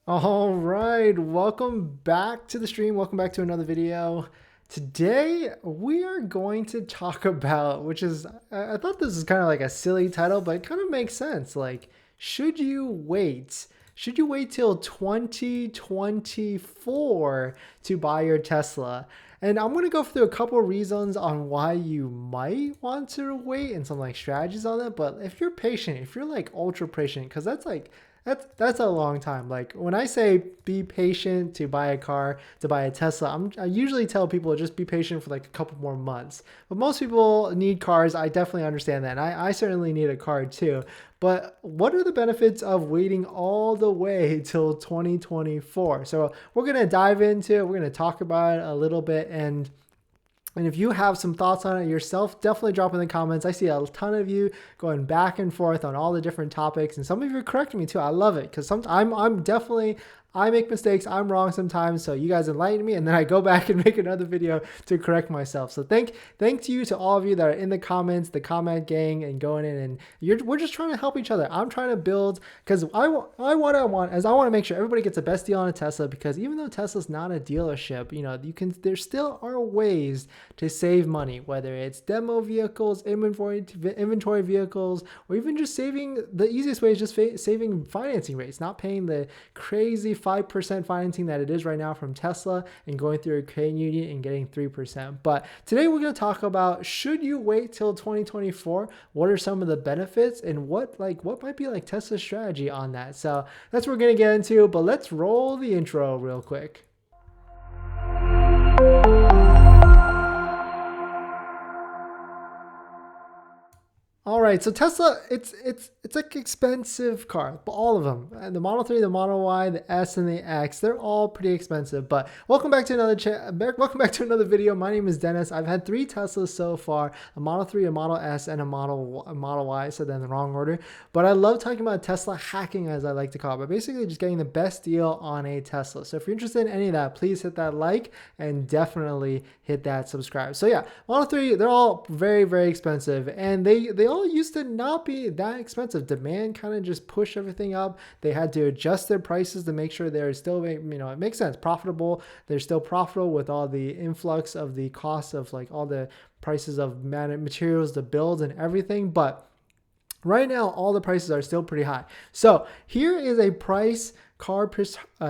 All right, welcome back to the stream. Welcome back to another video. Today we are going to talk about, which is, I thought this is kind of like a silly title, but it kind of makes sense. Like, should you wait? Should you wait till 2024 to buy your Tesla? And I'm going to go through a couple of reasons on why you might want to wait and some like strategies on it. But if you're patient, if you're like ultra patient, because that's a long time. Like when I say be patient to buy a car, to buy a Tesla, I usually tell people just be patient for like a couple more months. But most people need cars. I definitely understand that. And I certainly need a car too. But what are the benefits of waiting all the way till 2024? So we're going to dive into it. We're going to talk about it a little bit. And if you have some thoughts on it yourself, definitely drop in the comments. I see a ton of you going back and forth on all the different topics, and some of you are correcting me too. I love it because I'm definitely, I make mistakes. I'm wrong sometimes. So you guys enlighten me, and then I go back and make another video to correct myself. So thank you to all of you that are in the comments, the comment gang, and going in, and we're just trying to help each other. I'm trying to build, because I want to make sure everybody gets the best deal on a Tesla, because even though Tesla's not a dealership, there still are ways to save money, whether it's demo vehicles, inventory vehicles, or even just saving. The easiest way is just saving financing rates, not paying the crazy 5% financing that it is right now from Tesla and going through a credit union and getting 3%. But today we're going to talk about, should you wait till 2024? What are some of the benefits, and what might be like Tesla's strategy on that? So that's what we're going to get into, but let's roll the intro real quick. All right, so Tesla, it's like expensive car, but all of them, and the Model 3, the Model Y, the S, and the X, they're all pretty expensive. But welcome back to another video. My name is Dennis. I've had 3 Teslas so far: a Model 3, a Model S, and a Model Y. So then the wrong order. But I love talking about Tesla hacking, as I like to call it, but basically just getting the best deal on a Tesla. So if you're interested in any of that, please hit that like and definitely hit that subscribe. So yeah, Model 3, they're all very, very expensive, and they all used to not be that expensive. Demand kind of just pushed everything up. They had to adjust their prices to make sure they're still, it makes sense, profitable. They're still profitable with all the influx of the cost of like all the prices of materials, the builds and everything. But right now, all the prices are still pretty high. So here is a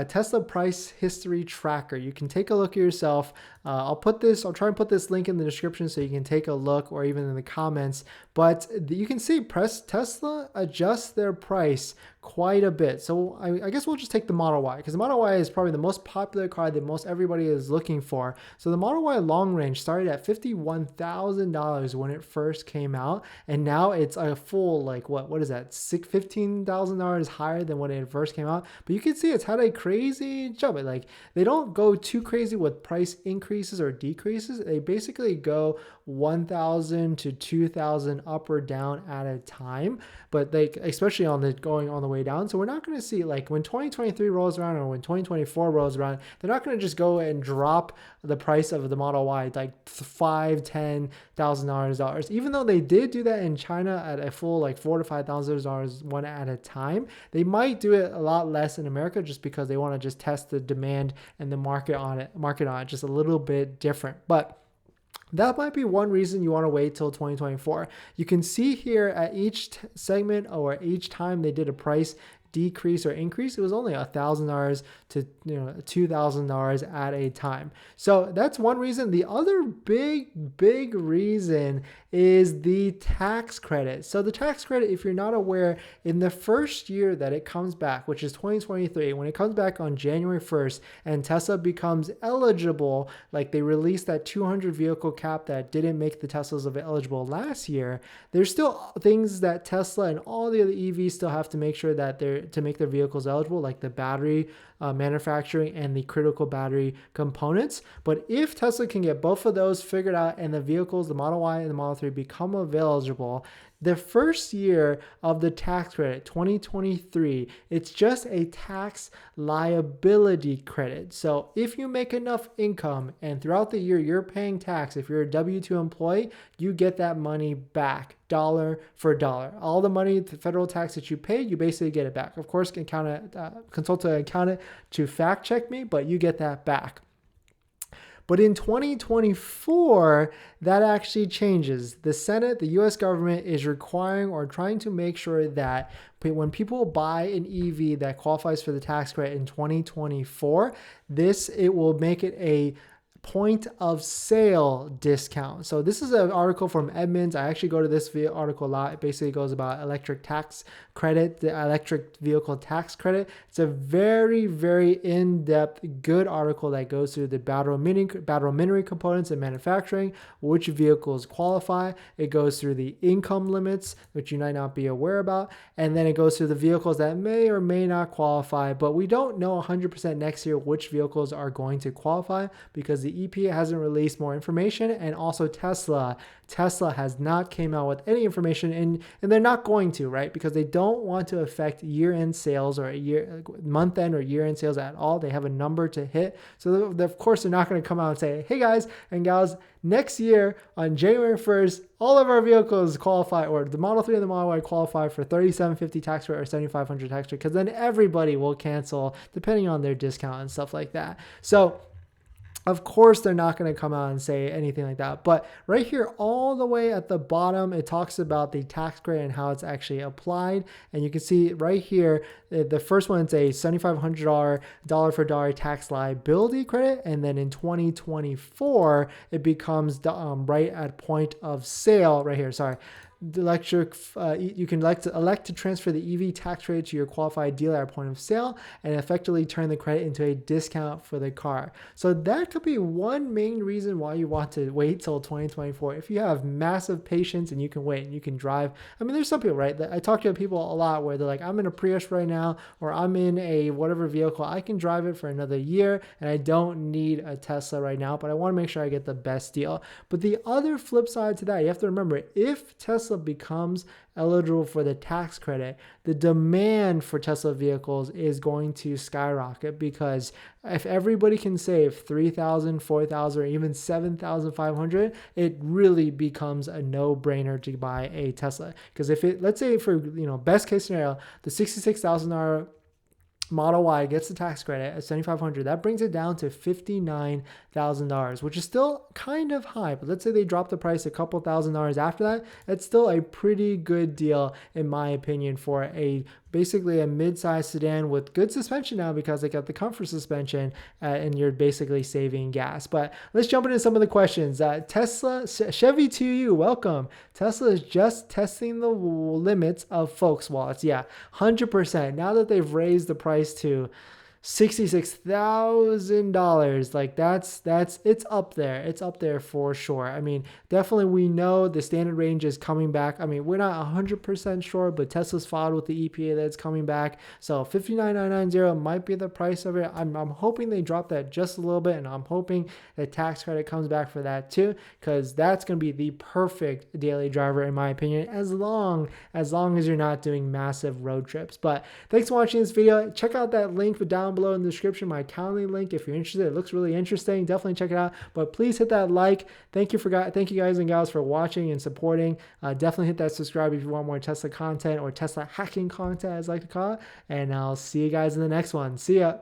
Tesla price history tracker. You can take a look at yourself. I'll try and put this link in the description so you can take a look, or even in the comments. But you can see Tesla adjusts their price quite a bit. So I guess we'll just take the Model Y, because the Model Y is probably the most popular car that most everybody is looking for. So the Model Y long range started at $51,000 when it first came out, and now it's a full, like, what is that, $15,000 higher than when it first came out. But you can see it's had a crazy jump. Like, they don't go too crazy with price increases or decreases. They basically go 1,000 to 2,000 up or down at a time, but especially going on the way down. So we're not going to see, like, when 2023 rolls around or when 2024 rolls around, they're not going to just go and drop the price of the Model Y like $5,000-$10,000. Even though they did do that in China at a full like $4,000 to $5,000 one at a time, they might do it a lot less in America, just because they want to just test the demand and the market on it just a little bit different. But that might be one reason you want to wait till 2024. You can see here at each segment, or each time they did a price decrease or increase, it was only $1,000 to $2,000 at a time. So that's one reason. The other big reason is the tax credit. So the tax credit, if you're not aware, in the first year that it comes back, which is 2023, when it comes back on January 1st and Tesla becomes eligible, like they released that 200 vehicle cap that didn't make the Teslas eligible last year, there's still things that Tesla and all the other EVs still have to make sure that to make their vehicles eligible, like the battery manufacturing and the critical battery components. But if Tesla can get both of those figured out and the vehicles, the Model Y and the Model 3, become eligible, The first year of the tax credit, 2023, it's just a tax liability credit. So if you make enough income and throughout the year you're paying tax, if you're a W-2 employee, you get that money back, dollar for dollar. All the money, the federal tax that you pay, you basically get it back. Of course, consult an accountant to fact check me, but you get that back. But in 2024, that actually changes. The Senate, the US government is requiring or trying to make sure that when people buy an EV that qualifies for the tax credit in 2024, it will make it a point of sale discount. So this is an article from Edmunds. I actually go to this article a lot. It basically goes about electric tax credit, the electric vehicle tax credit. It's a very, very in-depth, good article that goes through the battery components and manufacturing, which vehicles qualify. It goes through the income limits, which you might not be aware about. And then it goes through the vehicles that may or may not qualify, but we don't know 100% next year which vehicles are going to qualify because the EPA hasn't released more information, and also Tesla has not came out with any information, and they're not going to, right? Because they don't want to affect year-end sales or month-end or year-end sales at all. They have a number to hit. So of course they're not going to come out and say, hey guys and gals, next year on January 1st, all of our vehicles qualify, or the Model 3 and the Model Y qualify for $3,750 tax rate or $7,500 tax rate, because then everybody will cancel depending on their discount and stuff like that. So of course, they're not going to come out and say anything like that. But right here, all the way at the bottom, it talks about the tax credit and how it's actually applied. And you can see right here, the first one is a $7,500 dollar for dollar tax liability credit. And then in 2024, it becomes right at point of sale right here. Sorry. The you can elect to transfer the EV tax credit to your qualified dealer at point of sale and effectively turn the credit into a discount for the car. So that could be one main reason why you want to wait till 2024. If you have massive patience and you can wait and you can drive. I mean, there's some people, right? I talk to people a lot where they're like, I'm in a Prius right now, or I'm in a whatever vehicle. I can drive it for another year and I don't need a Tesla right now, but I want to make sure I get the best deal. But the other flip side to that, you have to remember, if Tesla becomes eligible for the tax credit, the demand for Tesla vehicles is going to skyrocket, because if everybody can save $3,000, $4,000, or even $7,500, it really becomes a no-brainer to buy a Tesla. Because if let's say for best case scenario, the $66,000 Model Y gets the tax credit at $7,500. That brings it down to $59,000, which is still kind of high. But let's say they drop the price a couple $1,000s after that. It's still a pretty good deal, in my opinion, for basically a mid-size sedan with good suspension now, because they got the comfort suspension, and you're basically saving gas. But let's jump into some of the questions. Chevy to you, welcome. Tesla is just testing the limits of folks' wallets. Yeah, 100%. Now that they've raised the price to $66,000, like that's it's up there. It's up there for sure. I mean, definitely we know the standard range is coming back. I mean, we're not 100% sure, but Tesla's filed with the EPA that it's coming back. So $59,990 might be the price of it. I'm hoping they drop that just a little bit, and I'm hoping the tax credit comes back for that too, because that's going to be the perfect daily driver in my opinion, as long as you're not doing massive road trips. But thanks for watching this video. Check out that link down below in the description, my Calendly link, if you're interested. It looks really interesting. Definitely check it out. But please hit that like. Thank you guys and gals for watching and supporting. Definitely hit that subscribe if you want more Tesla content, or Tesla hacking content as I like to call it. And I'll see you guys in the next one. See ya.